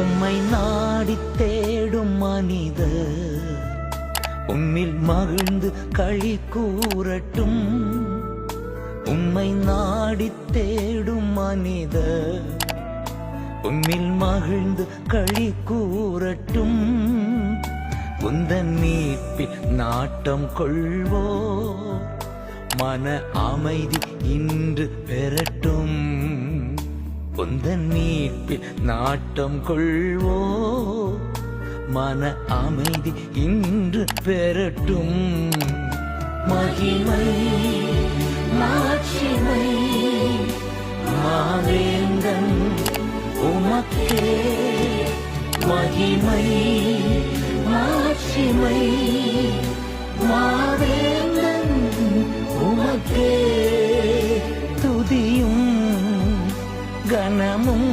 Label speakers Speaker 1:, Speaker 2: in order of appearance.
Speaker 1: உம்மை நாடி தேடும் மனிதர் உம்மில் மகிழ்ந்து களி கூறட்டும். உம்மை நாடி தேடும் மனிதர் உம்மில் மகிழ்ந்து களி கூறட்டும். உந்தன் மீட்பில் நாட்டம் கொள்வோ மன அமைதி இன்று பெறட்டும். உந்தன் மீட்பில் நாட்டம் கொள்வோ மன அமைதி இன்று பெறட்டும். மகிமை மாட்சிமை மாவேந்தன் உமக்கே. மகிமை மாட்சிமை மாவேந்தன் உமக்கே. துதியும் கனமும்